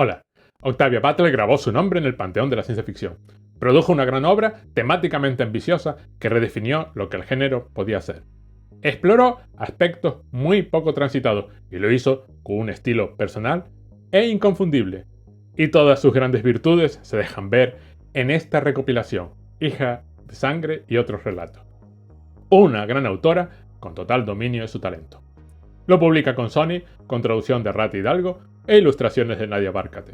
Hola, Octavia Butler grabó su nombre en el panteón de la ciencia ficción. Produjo una gran obra temáticamente ambiciosa que redefinió lo que el género podía ser. Exploró aspectos muy poco transitados y lo hizo con un estilo personal e inconfundible. Y todas sus grandes virtudes se dejan ver en esta recopilación, Hija de Sangre y otros relatos. Una gran autora con total dominio de su talento. Lo publica con Sony, con traducción de Rat Hidalgo e ilustraciones de Nadia Bárcate.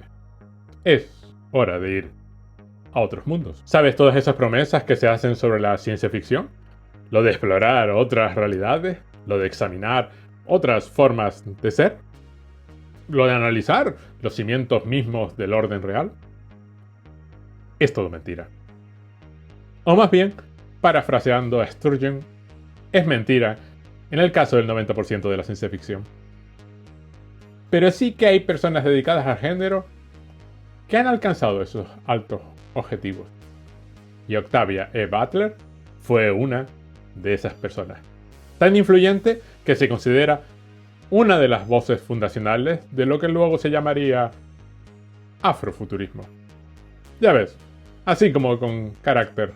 Es hora de ir a otros mundos. ¿Sabes todas esas promesas que se hacen sobre la ciencia ficción? Lo de explorar otras realidades, lo de examinar otras formas de ser, lo de analizar los cimientos mismos del orden real. Es todo mentira. O más bien, parafraseando a Sturgeon, es mentira en el caso del 90% de la ciencia ficción. Pero sí que hay personas dedicadas al género que han alcanzado esos altos objetivos. Y Octavia E. Butler fue una de esas personas. Tan influyente que se considera una de las voces fundacionales de lo que luego se llamaría afrofuturismo. Ya ves, así como con carácter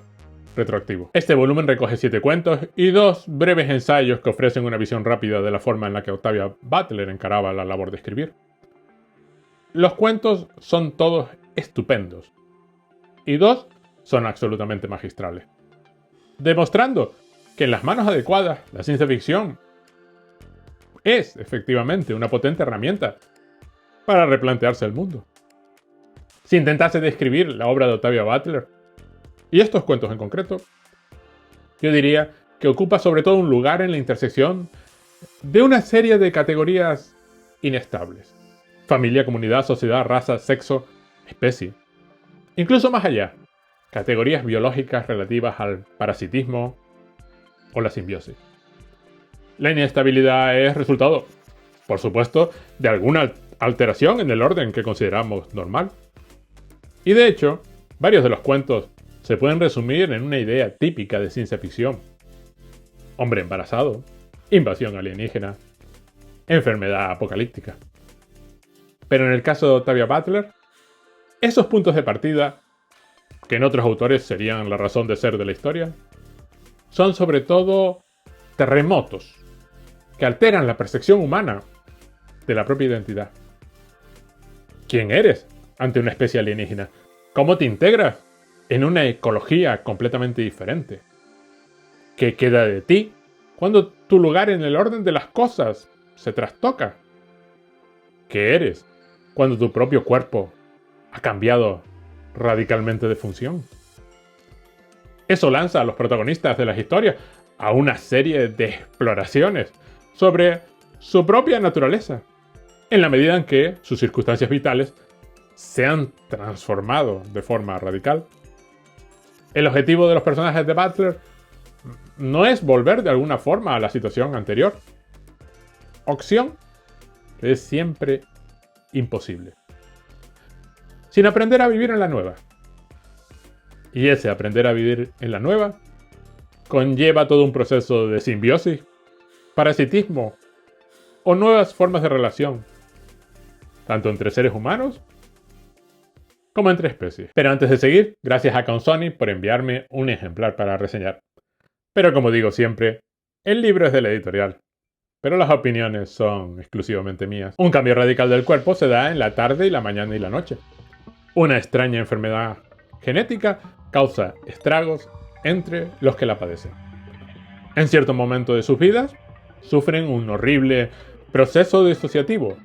retroactivo. Este volumen recoge 7 cuentos y 2 breves ensayos que ofrecen una visión rápida de la forma en la que Octavia Butler encaraba la labor de escribir. Los cuentos son todos estupendos y 2 son absolutamente magistrales, demostrando que en las manos adecuadas la ciencia ficción es efectivamente una potente herramienta para replantearse el mundo. Si intentase describir la obra de Octavia Butler, y estos cuentos en concreto, yo diría que ocupa sobre todo un lugar en la intersección de una serie de categorías inestables. Familia, comunidad, sociedad, raza, sexo, especie. Incluso más allá, categorías biológicas relativas al parasitismo o la simbiosis. La inestabilidad es resultado, por supuesto, de alguna alteración en el orden que consideramos normal. Y de hecho, varios de los cuentos se pueden resumir en una idea típica de ciencia ficción. Hombre embarazado, invasión alienígena, enfermedad apocalíptica. Pero en el caso de Octavia Butler, esos puntos de partida, que en otros autores serían la razón de ser de la historia, son sobre todo terremotos que alteran la percepción humana de la propia identidad. ¿Quién eres ante una especie alienígena? ¿Cómo te integras en una ecología completamente diferente? ¿Qué queda de ti cuando tu lugar en el orden de las cosas se trastoca? ¿Qué eres cuando tu propio cuerpo ha cambiado radicalmente de función? Eso lanza a los protagonistas de las historias a una serie de exploraciones sobre su propia naturaleza, en la medida en que sus circunstancias vitales se han transformado de forma radical. El objetivo de los personajes de Butler no es volver de alguna forma a la situación anterior. Opción que es siempre imposible. Sin aprender a vivir en la nueva. Y ese aprender a vivir en la nueva conlleva todo un proceso de simbiosis, parasitismo o nuevas formas de relación, tanto entre seres humanos como entre especies. Pero antes de seguir, gracias a Consony por enviarme un ejemplar para reseñar. Pero como digo siempre, el libro es de la editorial, pero las opiniones son exclusivamente mías. Un cambio radical del cuerpo se da en la tarde y la mañana y la noche. Una extraña enfermedad genética causa estragos entre los que la padecen. En cierto momento de sus vidas, sufren un horrible proceso disociativo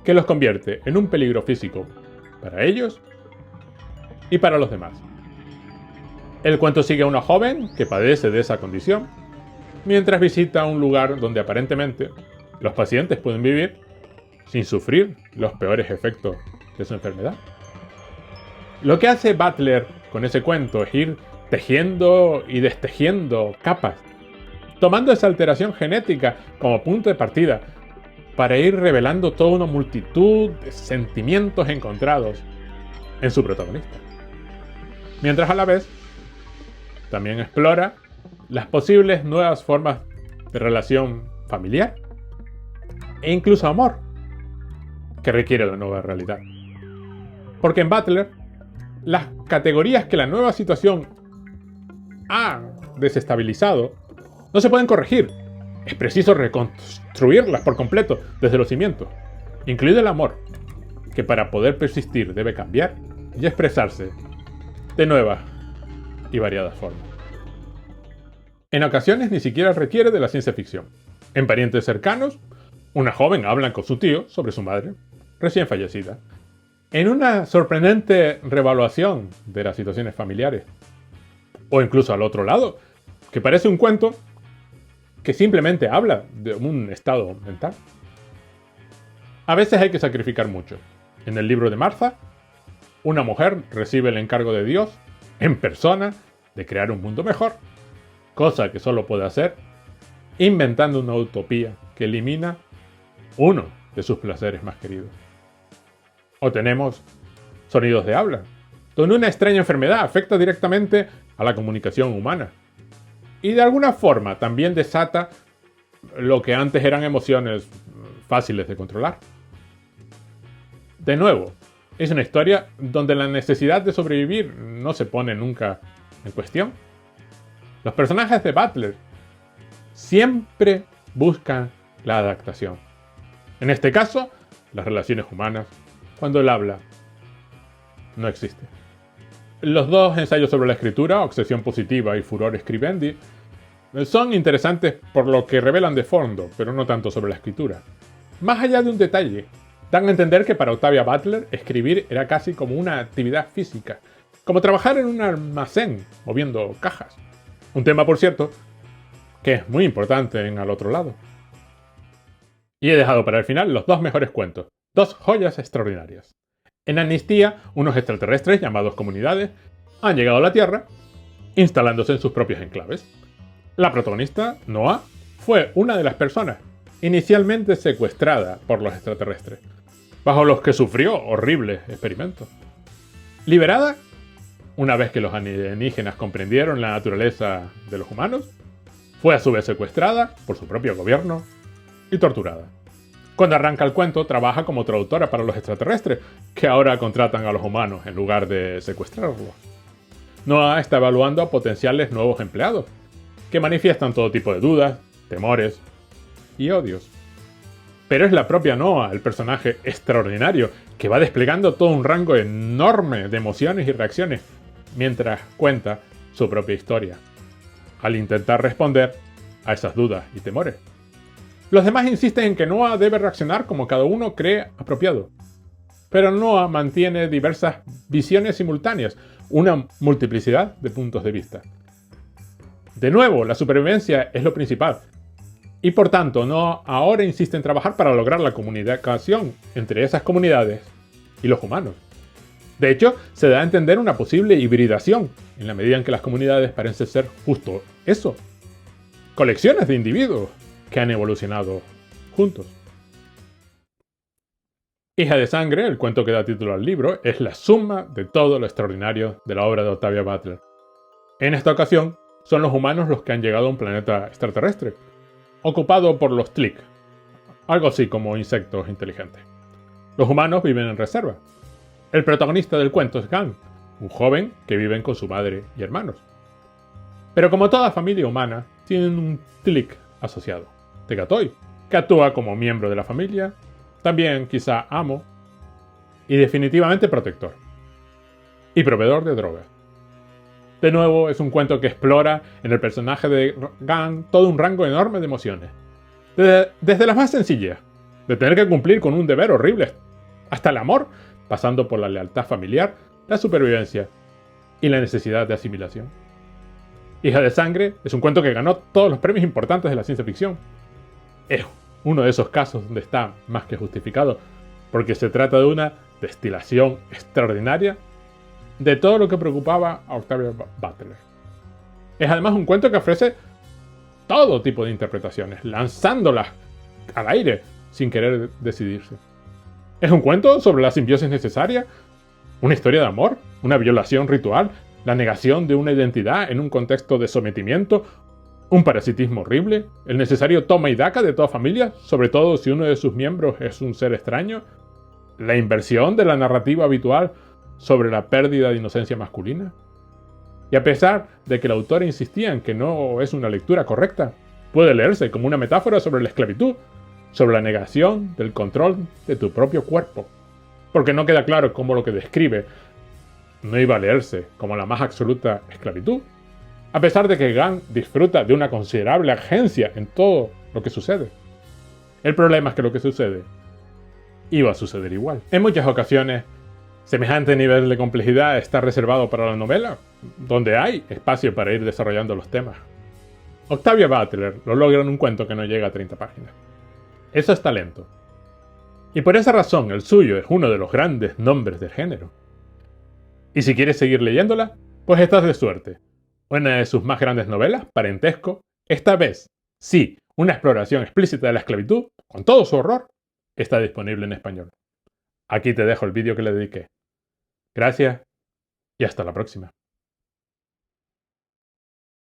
que los convierte en un peligro físico para ellos y para los demás. El cuento sigue a una joven que padece de esa condición, mientras visita un lugar donde aparentemente los pacientes pueden vivir sin sufrir los peores efectos de su enfermedad. Lo que hace Butler con ese cuento es ir tejiendo y destejiendo capas, tomando esa alteración genética como punto de partida para ir revelando toda una multitud de sentimientos encontrados en su protagonista. Mientras a la vez también explora las posibles nuevas formas de relación familiar e incluso amor que requiere la nueva realidad. Porque en Butler, las categorías que la nueva situación ha desestabilizado no se pueden corregir. Es preciso reconstruirlas por completo desde los cimientos, incluido el amor, que para poder persistir debe cambiar y expresarse de nuevas y variadas formas. En ocasiones ni siquiera requiere de la ciencia ficción. En parientes cercanos, una joven habla con su tío sobre su madre, recién fallecida. En una sorprendente revaluación de las situaciones familiares. O incluso al otro lado, que parece un cuento que simplemente habla de un estado mental. A veces hay que sacrificar mucho. En el libro de Martha, una mujer recibe el encargo de Dios, en persona, de crear un mundo mejor, cosa que solo puede hacer inventando una utopía que elimina uno de sus placeres más queridos. O tenemos Sonidos de habla, donde una extraña enfermedad afecta directamente a la comunicación humana. Y de alguna forma también desata lo que antes eran emociones fáciles de controlar. De nuevo, es una historia donde la necesidad de sobrevivir no se pone nunca en cuestión. Los personajes de Butler siempre buscan la adaptación. En este caso, las relaciones humanas, cuando el habla no existe. Los dos ensayos sobre la escritura, Obsesión positiva y Furor scribendi, son interesantes por lo que revelan de fondo, pero no tanto sobre la escritura. Más allá de un detalle, dan a entender que para Octavia Butler escribir era casi como una actividad física, como trabajar en un almacén moviendo cajas. Un tema, por cierto, que es muy importante en Al otro lado. Y he dejado para el final los dos mejores cuentos, dos joyas extraordinarias. En Amnistía, unos extraterrestres llamados comunidades han llegado a la Tierra, instalándose en sus propios enclaves. La protagonista, Noah, fue una de las personas inicialmente secuestrada por los extraterrestres, bajo los que sufrió horribles experimentos. Liberada, una vez que los alienígenas comprendieron la naturaleza de los humanos, fue a su vez secuestrada por su propio gobierno y torturada. Cuando arranca el cuento, trabaja como traductora para los extraterrestres, que ahora contratan a los humanos en lugar de secuestrarlos. Noah está evaluando a potenciales nuevos empleados, que manifiestan todo tipo de dudas, temores y odios. Pero es la propia Noah, el personaje extraordinario, que va desplegando todo un rango enorme de emociones y reacciones mientras cuenta su propia historia, al intentar responder a esas dudas y temores. Los demás insisten en que Noah debe reaccionar como cada uno cree apropiado. Pero Noah mantiene diversas visiones simultáneas, una multiplicidad de puntos de vista. De nuevo, la supervivencia es lo principal. Y por tanto, Noah ahora insiste en trabajar para lograr la comunicación entre esas comunidades y los humanos. De hecho, se da a entender una posible hibridación, en la medida en que las comunidades parecen ser justo eso. Colecciones de individuos que han evolucionado juntos. Hija de sangre, el cuento que da título al libro, es la suma de todo lo extraordinario de la obra de Octavia Butler. En esta ocasión, son los humanos los que han llegado a un planeta extraterrestre, ocupado por los Tlic, algo así como insectos inteligentes. Los humanos viven en reserva. El protagonista del cuento es Gang, un joven que vive con su madre y hermanos. Pero como toda familia humana, tienen un Tlic asociado, Tegatoy, que actúa como miembro de la familia, también quizá amo, y definitivamente protector. Y proveedor de drogas. De nuevo, es un cuento que explora en el personaje de Gang todo un rango enorme de emociones. Desde las más sencillas, de tener que cumplir con un deber horrible, hasta el amor, pasando por la lealtad familiar, la supervivencia y la necesidad de asimilación. Hija de sangre es un cuento que ganó todos los premios importantes de la ciencia ficción. Es uno de esos casos donde está más que justificado, porque se trata de una destilación extraordinaria de todo lo que preocupaba a Octavia Butler. Es además un cuento que ofrece todo tipo de interpretaciones, lanzándolas al aire sin querer decidirse. Es un cuento sobre la simbiosis necesaria, una historia de amor, una violación ritual, la negación de una identidad en un contexto de sometimiento, un parasitismo horrible, el necesario toma y daca de toda familia, sobre todo si uno de sus miembros es un ser extraño, la inversión de la narrativa habitual sobre la pérdida de inocencia masculina. Y a pesar de que la autora insistía en que no es una lectura correcta, puede leerse como una metáfora sobre la esclavitud, sobre la negación del control de tu propio cuerpo. Porque no queda claro cómo lo que describe no iba a leerse como la más absoluta esclavitud, a pesar de que Gant disfruta de una considerable agencia en todo lo que sucede. El problema es que lo que sucede iba a suceder igual. En muchas ocasiones, semejante nivel de complejidad está reservado para la novela, donde hay espacio para ir desarrollando los temas. Octavia Butler lo logra en un cuento que no llega a 30 páginas. Eso es talento. Y por esa razón el suyo es uno de los grandes nombres del género. Y si quieres seguir leyéndola, pues estás de suerte. Una de sus más grandes novelas, Parentesco, esta vez, sí, una exploración explícita de la esclavitud, con todo su horror, está disponible en español. Aquí te dejo el vídeo que le dediqué. Gracias y hasta la próxima.